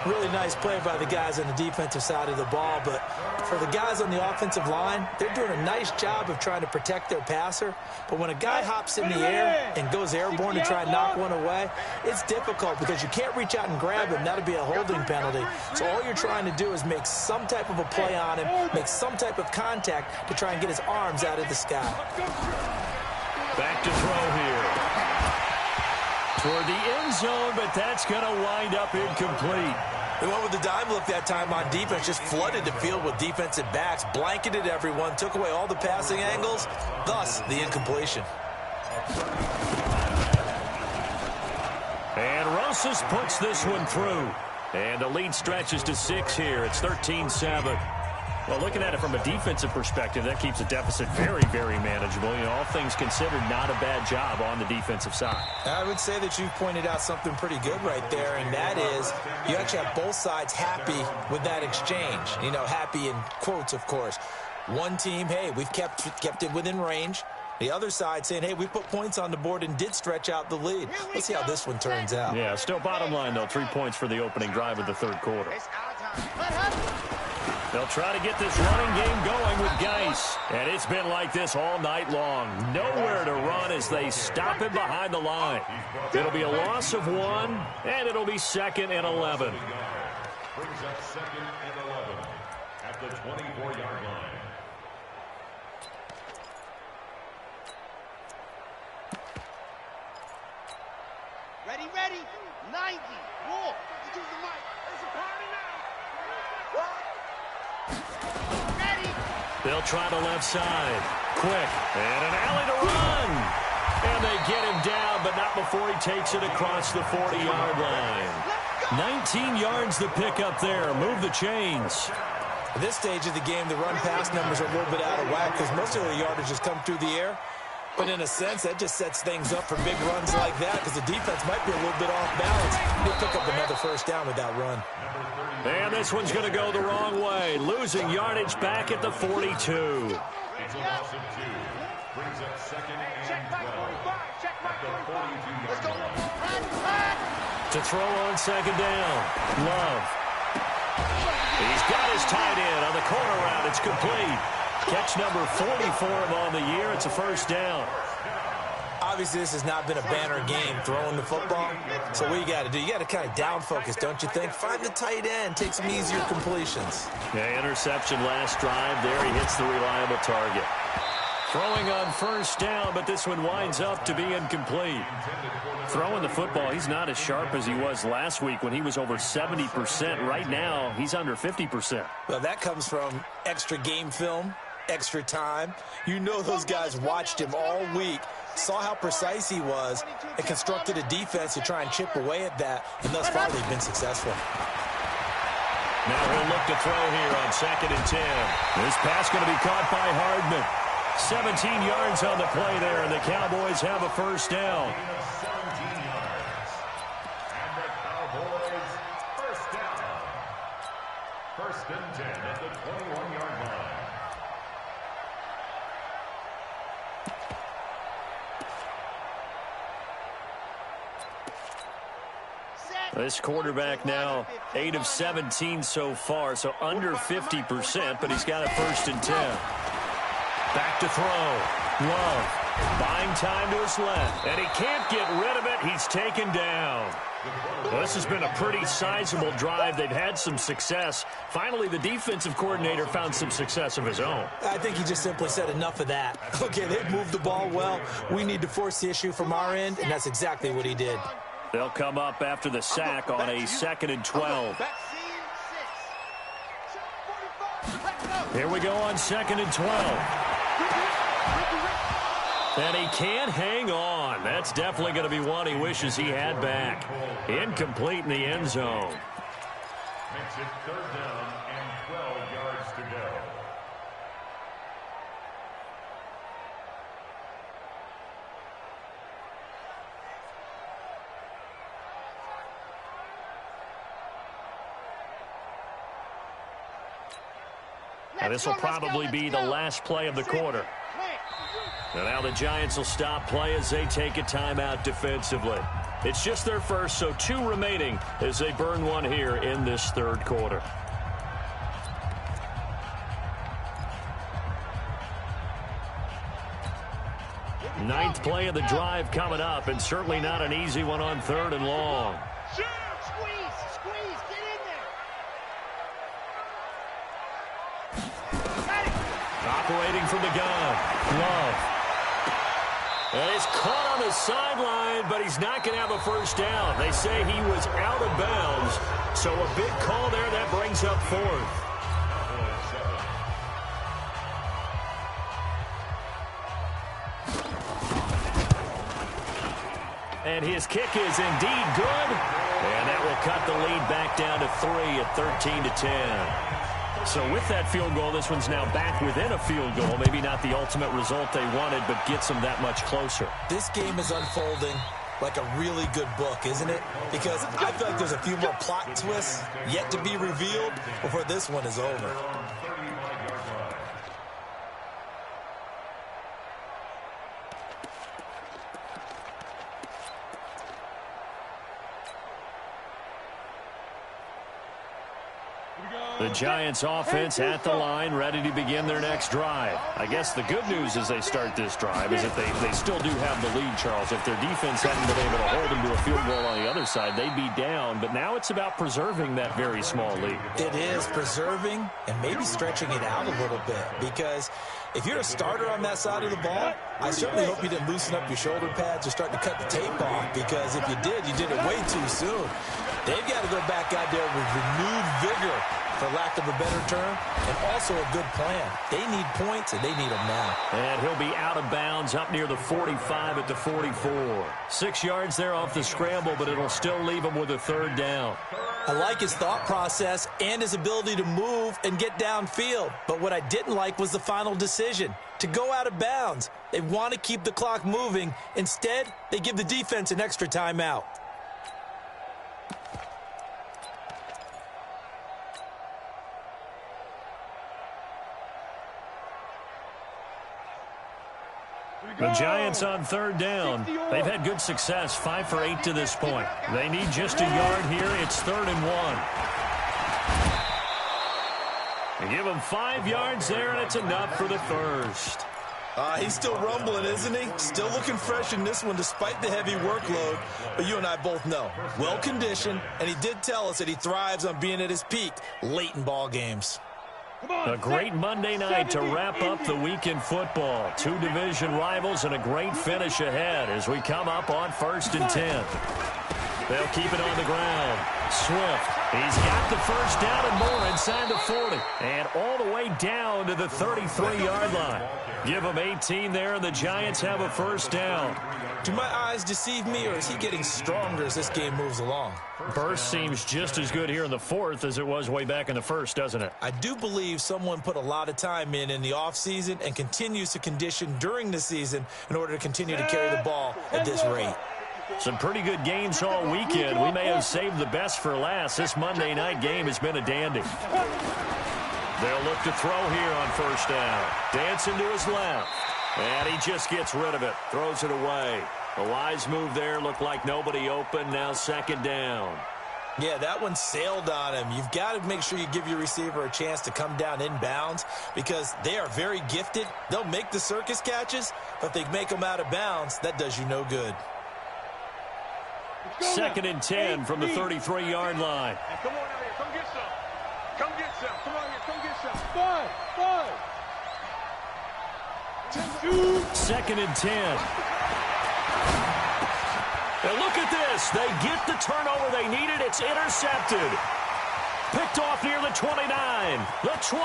Speaker 8: Really nice play by the guys on the defensive side of the ball, but for the guys on the offensive line, they're doing a nice job of trying to protect their passer. But when a guy hops in the air and goes airborne to try and knock one away, it's difficult because you can't reach out and grab him. That'll be a holding penalty. So all you're trying to do is make some type of a play on him, make some type of contact to try and get his arms out of the sky.
Speaker 7: Back to throw here. Toward the end zone, but that's going to wind up incomplete.
Speaker 8: They went with the dime look that time on defense, just flooded the field with defensive backs, blanketed everyone, took away all the passing angles, thus the incompletion.
Speaker 7: And Rosas puts this one through. And the lead stretches to 6 here. It's 13-7. Well, looking at it from a defensive perspective, that keeps the deficit very, very manageable. You know, all things considered, not a bad job on the defensive side.
Speaker 8: I would say that you've pointed out something pretty good right there, and that is you actually have both sides happy with that exchange. You know, happy in quotes, of course. One team, hey, we've kept it within range. The other side saying, hey, we put points on the board and did stretch out the lead. Let's see how this one turns out.
Speaker 7: Yeah, still bottom line, though, 3 points for the opening drive of the 3rd quarter. They'll try to get this running game going with Geis. And it's been like this all night long. Nowhere to run as they stop him behind the line. It'll be a loss of 1, and it'll be 2nd and 11.
Speaker 6: Brings up 2nd and 11 at the 24-yard line.
Speaker 10: Ready, ready. 90. Roll. Use the mic. It's a party now. Ready.
Speaker 7: They'll try the left side. Quick. And an alley to run. And they get him down, but not before he takes it across the 40-yard line. 19 yards to pick up there. Move the chains.
Speaker 8: At this stage of the game, the run-pass numbers are a little bit out of whack because most of the yardage has come through the air. But in a sense, that just sets things up for big runs like that because the defense might be a little bit off balance. He'll pick up another 1st down with that run.
Speaker 7: And this one's going to go the wrong way. Losing yardage back at the 42.
Speaker 6: It's a loss of 2. Brings up 2nd and 12 at the 42-yard line.
Speaker 7: To throw on 2nd down. Love. He's got his tight end on the corner route. It's complete. Catch number 40 for him on the year. It's a 1st down.
Speaker 8: Obviously, this has not been a banner game throwing the football. So what you got to do, you got to kind of down focus, don't you think? Find the tight end, take some easier completions.
Speaker 7: Yeah, interception last drive. There he hits the reliable target. Throwing on 1st down, but this one winds up to be incomplete. Throwing the football, he's not as sharp as he was last week when he was over 70%. Right now, he's under 50%.
Speaker 8: Well, that comes from extra game film, extra time. You know those guys watched him all week, saw how precise he was, and constructed a defense to try and chip away at that, and thus far they've been successful.
Speaker 7: Now he'll look to throw here on 2nd and 10. This pass going to be caught by Hardman. 17 yards on the play there, and the Cowboys have a 1st down.
Speaker 6: 17 yards. And the Cowboys 1st down. 1st and 10 at the 21-yard line.
Speaker 7: This quarterback now 8 of 17 so far, so under 50%, but he's got a 1st and 10. Back to throw. Love. Buying time to his left, and he can't get rid of it. He's taken down. Well, this has been a pretty sizable drive. They've had some success. Finally, the defensive coordinator found some success of his own.
Speaker 8: I think he just simply said enough of that. Okay, they've moved the ball well. We need to force the issue from our end, and that's exactly what he did.
Speaker 7: They'll come up after the sack on a 2nd and 12. Here we go on 2nd and 12. And he can't hang on. That's definitely going to be one he wishes he had back. Incomplete in the end zone.
Speaker 6: Makes it 3rd down and 12 yards to go.
Speaker 7: Now this will probably be the last play of the quarter. And now the Giants will stop play as they take a timeout defensively. It's just their first, so 2 remaining as they burn one here in this 3rd quarter. Ninth play of the drive coming up, and certainly not an easy one on 3rd and long.
Speaker 10: Squeeze, get in there.
Speaker 7: Operating from the gun, Love. And he's caught on the sideline, but he's not going to have a first down. They say he was out of bounds, so a big call there that brings up 4th. And his kick is indeed good, and that will cut the lead back down to 3 at 13-10. So with that field goal, this one's now back within a field goal. Maybe not the ultimate result they wanted, but gets them that much closer.
Speaker 8: This game is unfolding like a really good book, isn't it? Because I feel like there's a few more plot twists yet to be revealed before this one is over.
Speaker 7: The Giants offense at the line, ready to begin their next drive. I guess the good news as they start this drive is that they still do have the lead, Charles. If their defense hadn't been able to hold them to a field goal on the other side, they'd be down. But now it's about preserving that very small lead.
Speaker 8: It is preserving and maybe stretching it out a little bit, because if you're a starter on that side of the ball, I certainly hope you didn't loosen up your shoulder pads or start to cut the tape off, because if you did it way too soon. They've got to go back out there with renewed vigor, for lack of a better term, and also a good plan. They need points, and they need them now.
Speaker 7: And he'll be out of bounds up near the 45 at the 44. 6 yards there off the scramble, but it'll still leave him with a 3rd down.
Speaker 8: I like his thought process and his ability to move and get downfield. But what I didn't like was the final decision, to go out of bounds. They want to keep the clock moving. Instead, they give the defense an extra timeout.
Speaker 7: The Giants on 3rd down. They've had good success, 5 for 8 to this point. They need just a yard here. It's 3rd and 1. They give them 5 yards there, and it's enough for the first.
Speaker 8: He's still rumbling, isn't he? Still looking fresh in this one despite the heavy workload. But you and I both know, well-conditioned, and he did tell us that he thrives on being at his peak late in ball games.
Speaker 7: A great Monday night to wrap up the week in football. 2 division rivals and a great finish ahead as we come up on 1st and 10. They'll keep it on the ground. Swift, he's got the first down and more inside the 40. And all the way down to the 33-yard line. Give them 18 there, and the Giants have a first down.
Speaker 8: Do my eyes deceive me, or is he getting stronger as this game moves along?
Speaker 7: Burst seems just as good here in the 4th as it was way back in the 1st, doesn't it?
Speaker 8: I do believe someone put a lot of time in the offseason and continues to condition during the season in order to continue to carry the ball at this rate.
Speaker 7: Some pretty good games all weekend. We may have saved the best for last. This Monday night game has been a dandy. They'll look to throw here on 1st down. Dancing to his left. And he just gets rid of it. Throws it away. The wise move there. Looked like nobody open. Now 2nd down.
Speaker 8: Yeah, that one sailed on him. You've got to make sure you give your receiver a chance to come down inbounds because they are very gifted. They'll make the circus catches, but if they make them out of bounds, that does you no good.
Speaker 7: 2nd and 10 from the 33-yard line.
Speaker 10: Hey, come on out here. Come get some. Come get some. Come on here. Come get some.
Speaker 7: 2nd and 10. And look at this. They get the turnover they needed. It's intercepted. Picked off near the 29, the 20,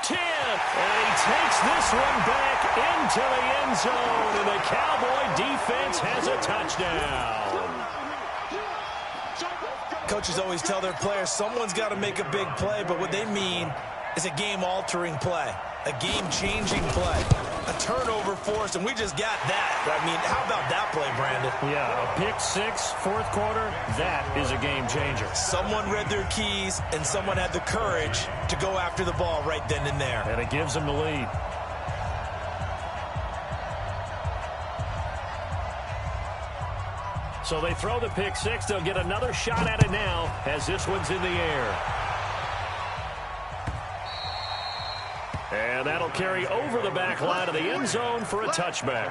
Speaker 7: 10. And he takes this one back into the end zone. And the Cowboy defense has a touchdown.
Speaker 8: Coaches always tell their players someone's got to make a big play, but what they mean is a game-altering play, a game-changing play, a turnover forced, and we just got that. I mean, how about that play, Brandon?
Speaker 7: Yeah, a pick six, 4th quarter, that is a game-changer.
Speaker 8: Someone read their keys, and someone had the courage to go after the ball right then and there.
Speaker 7: And it gives them the lead. So they throw the pick six. They'll get another shot at it now as this one's in the air. And that'll carry over the back line of the end zone for a touchback.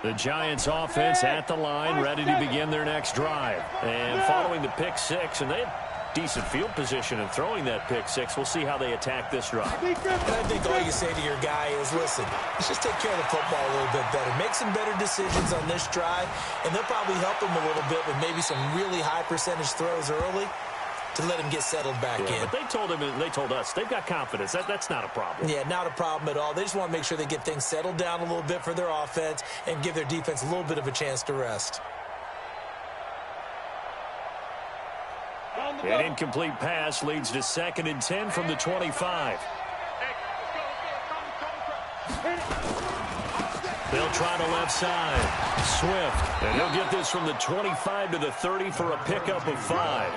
Speaker 7: The Giants offense at the line, ready to begin their next drive. And following the pick six, and they had decent field position in throwing that pick six. We'll see how they attack this drive.
Speaker 8: And I think all you say to your guy is, listen, let's just take care of the football a little bit better. Make some better decisions on this drive, and they'll probably help him a little bit with maybe some really high percentage throws early to let him get settled back in.
Speaker 7: But they told him, and they told us, they've got confidence. That's not a problem.
Speaker 8: Yeah, not a problem at all. They just want to make sure they get things settled down a little bit for their offense and give their defense a little bit of a chance to rest.
Speaker 7: An incomplete pass leads to 2nd and 10 from the 25. They'll try the left side. Swift. And he'll get this from the 25 to the 30 for a pickup of 5.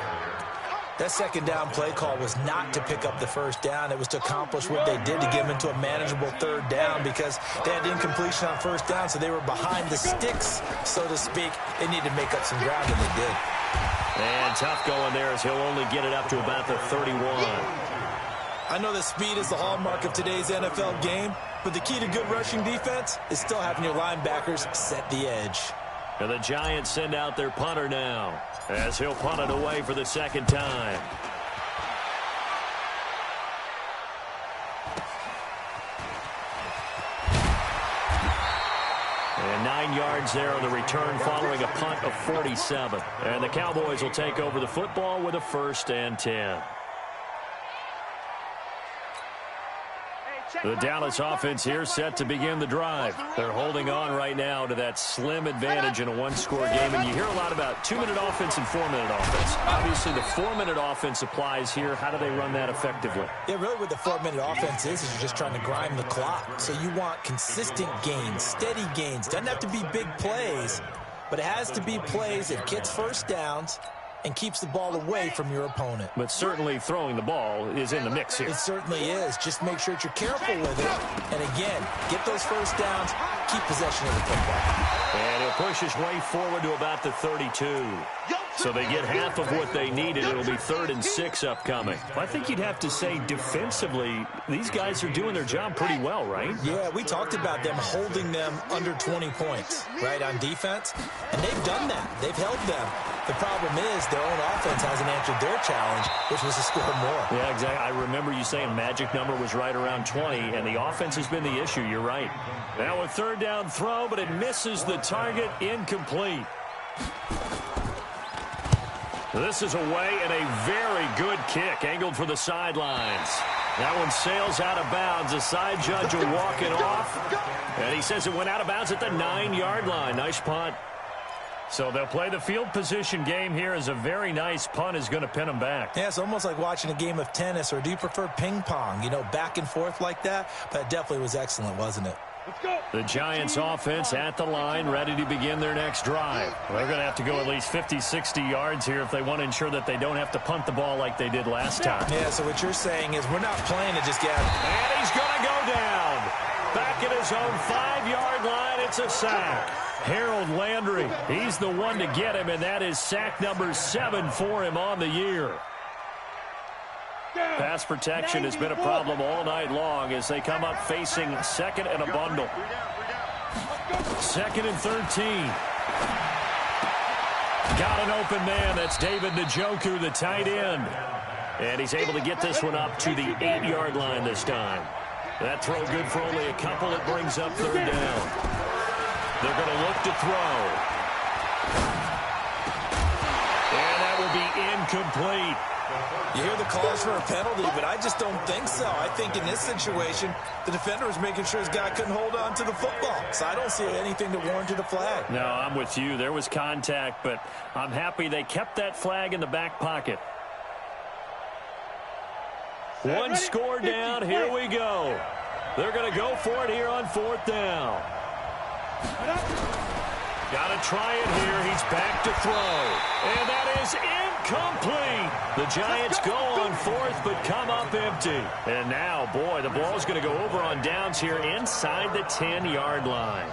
Speaker 8: That second down play call was not to pick up the first down. It was to accomplish what they did to get them into a manageable 3rd down because they had incompletion on 1st down, so they were behind the sticks, so to speak. They needed to make up some ground, and they did.
Speaker 7: And tough going there as he'll only get it up to about the 31.
Speaker 8: I know that speed is the hallmark of today's NFL game, but the key to good rushing defense is still having your linebackers set the edge.
Speaker 7: And the Giants send out their punter now as he'll punt it away for the 2nd time. And 9 yards there on the return following a punt of 47. And the Cowboys will take over the football with a 1st and 10. The Dallas offense here set to begin the drive. They're holding on right now to that slim advantage in a one-score game. And you hear a lot about 2-minute offense and 4-minute offense. Obviously, the 4-minute offense applies here. How do they run that effectively?
Speaker 8: Yeah, really what the 4-minute offense is you're just trying to grind the clock. So you want consistent gains, steady gains. Doesn't have to be big plays, but it has to be plays that gets first downs and keeps the ball away from your opponent.
Speaker 7: But certainly throwing the ball is in the mix here.
Speaker 8: It certainly is. Just make sure that you're careful with it. And again, get those first downs, keep possession of the football.
Speaker 7: And he'll push his way forward to about the 32. So they get half of what they needed. It'll be 3rd and 6 upcoming. I think you'd have to say defensively, these guys are doing their job pretty well, right?
Speaker 8: Yeah, we talked about them holding them under 20 points, right, on defense. And they've done that. They've held them. The problem is their own offense hasn't answered their challenge, which was to score more.
Speaker 7: Yeah, exactly. I remember you saying magic number was right around 20, and the offense has been the issue. You're right. Now a 3rd down throw, but it misses the target, incomplete. This is away and a very good kick, angled for the sidelines. That one sails out of bounds. The side judge will walk it off, and he says it went out of bounds at the 9-yard line. Nice punt. So they'll play the field position game here as a very nice punt is going to pin them back.
Speaker 8: Yeah, it's almost like watching a game of tennis, or do you prefer ping pong? You know, back and forth like that? But it definitely was excellent, wasn't it?
Speaker 7: The Giants offense at the line, ready to begin their next drive. They're going to have to go at least 50, 60 yards here if they want to ensure that they don't have to punt the ball like they did last time.
Speaker 8: Yeah, so what you're saying is we're not playing to just get...
Speaker 7: And he's going to go down. Back at his own 5-yard line, it's a sack. Harold Landry, he's the one to get him, and that is sack number 7 for him on the year. Pass protection has been a problem all night long as they come up facing second and a bundle. 2nd and 13. Got an open man. That's David Njoku, the tight end. And he's able to get this one up to the 8-yard line this time. That throw good for only a couple. It brings up 3rd down. They're going to look to throw. And that will be incomplete.
Speaker 8: You hear the calls for a penalty, but I just don't think so. I think in this situation, the defender was making sure his guy couldn't hold on to the football. So I don't see anything that warranted a flag.
Speaker 7: No, I'm with you. There was contact, but I'm happy they kept that flag in the back pocket. One score down. Here we go. They're going to go for it here on 4th down. Got to try it here. He's back to throw. And that is incomplete. The Giants go on 4th but come up empty. And now, boy, the ball's going to go over on downs here inside the 10-yard line.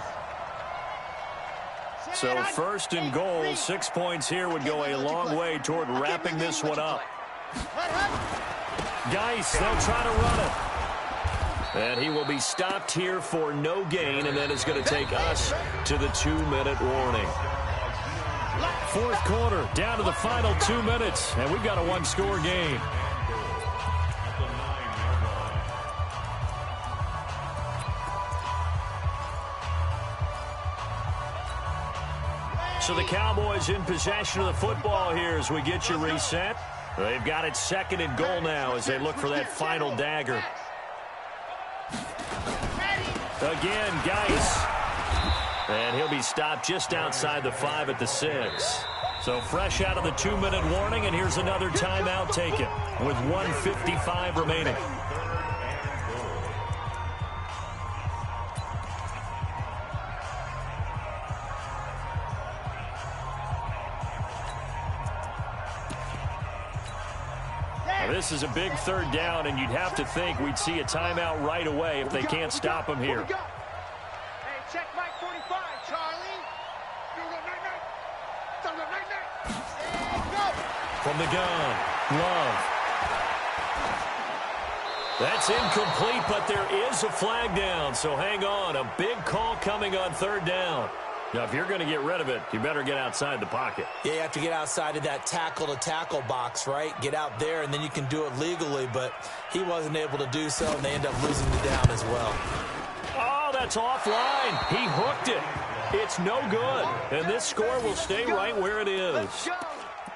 Speaker 7: So 1st and goal, 6 points here would go a long way toward wrapping this one up. Geis, they'll try to run it. And he will be stopped here for no gain, and that is going to take us to the 2-minute warning. 4th quarter, down to the final 2 minutes, and we've got a 1-score game. So the Cowboys in possession of the football here as we get you reset. They've got it 2nd and goal now as they look for that final dagger. Again, Geis. And he'll be stopped just outside the 5 at the 6. So fresh out of the 2-minute warning, and here's another timeout taken with 1:55 remaining. This is a big 3rd down, and you'd have to think we'd see a timeout right away if they can't stop him here.
Speaker 10: Hey, check Mike 45, Charlie.
Speaker 7: From the gun, Love. That's incomplete, but there is a flag down, so hang on. A big call coming on 3rd down. Now, if you're going to get rid of it, you better get outside the pocket.
Speaker 8: Yeah, you have to get outside of that tackle-to-tackle box, right? Get out there, and then you can do it legally, but he wasn't able to do so, and they end up losing the down as well.
Speaker 7: Oh, that's offline. He hooked it. It's no good, and this score will stay right where it is.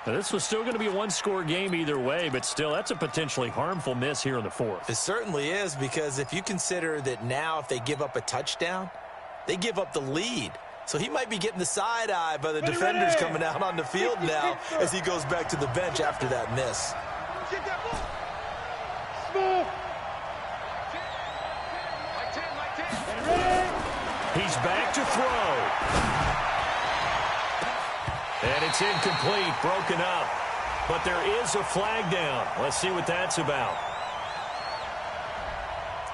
Speaker 7: Now, this was still going to be a 1-score game either way, but still, that's a potentially harmful miss here in the 4th.
Speaker 8: It certainly is, because if you consider that now if they give up a touchdown, they give up the lead. So he might be getting the side eye by the defenders coming out on the field now as he goes back to the bench after that miss.
Speaker 7: He's back to throw. And it's incomplete, broken up. But there is a flag down. Let's see what that's about.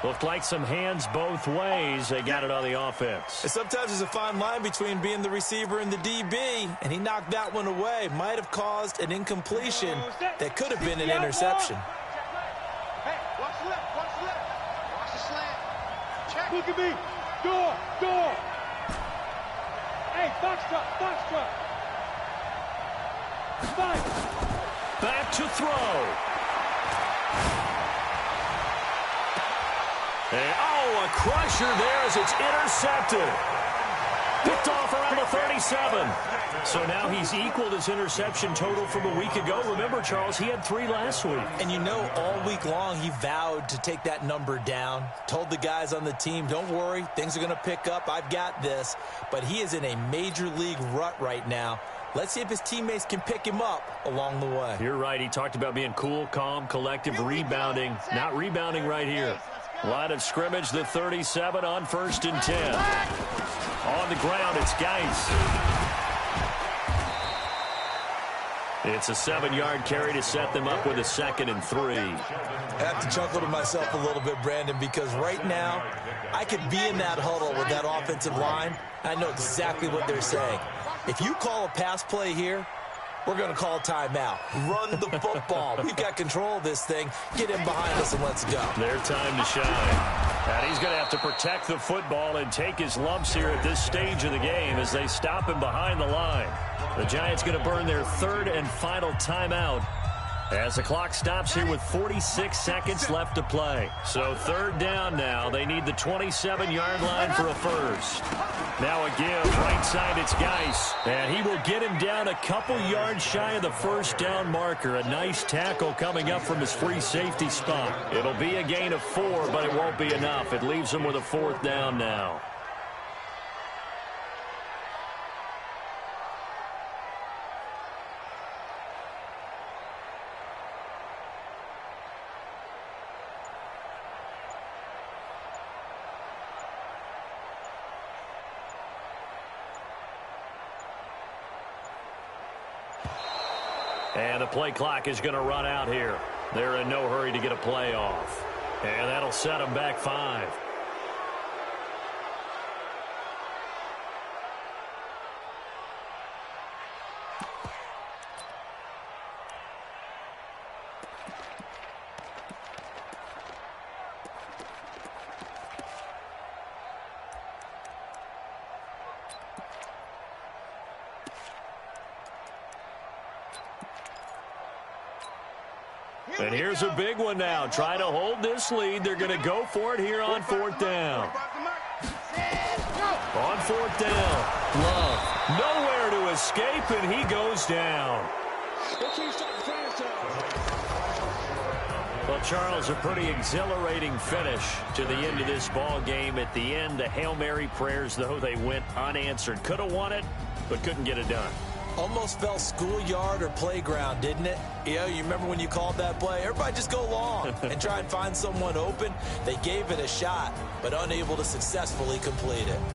Speaker 7: Looked like some hands both ways. They got it on the offense.
Speaker 8: And sometimes there's a fine line between being the receiver and the DB, and he knocked that one away. Might have caused an incompletion that could have been an interception.
Speaker 10: Hey, watch the left, watch the left. Watch the slant. Check.
Speaker 9: Look at me. Door. Hey, box truck.
Speaker 7: Back to throw. And, a crusher there as it's intercepted. Picked off around the 37. So now he's equaled his interception total from a week ago. Remember, Charles, he had 3 last week.
Speaker 8: And you know, all week long he vowed to take that number down. Told the guys on the team, don't worry, things are going to pick up. I've got this. But he is in a major league rut right now. Let's see if his teammates can pick him up along the way.
Speaker 7: You're right. He talked about being cool, calm, collective, rebounding. Not rebounding right here. Line of scrimmage, the 37 on 1st and 10. On the ground, it's Geis. It's a 7-yard carry to set them up with a 2nd and 3.
Speaker 8: I have to chuckle to myself a little bit, Brandon, because right now I could be in that huddle with that offensive line. I know exactly what they're saying. If you call a pass play here, we're going to call timeout. Run the football. We've got control of this thing. Get in behind us and let's go.
Speaker 7: Their time to shine. And he's going to have to protect the football and take his lumps here at this stage of the game as they stop him behind the line. The Giants going to burn their 3rd and final timeout as the clock stops here with 46 seconds left to play. So 3rd down now. They need the 27-yard line for a first. Now a give. Right side, it's Geis. And he will get him down a couple yards shy of the 1st down marker. A nice tackle coming up from his free safety spot. It'll be a gain of 4, but it won't be enough. It leaves him with a 4th down now. And the play clock is going to run out here. They're in no hurry to get a play off. And that'll set them back 5. And here's a big one now. Trying to hold this lead. They're going to go for it here on 4th down. On 4th down. Love. Nowhere to escape, and he goes down. Well, Charles, a pretty exhilarating finish to the end of this ball game. At the end, the Hail Mary prayers, though, they went unanswered. Could have won it, but couldn't get it done.
Speaker 8: Almost felt schoolyard or playground, didn't it? You remember when you called that play? Everybody just go long and try and find someone open. They gave it a shot, but unable to successfully complete it.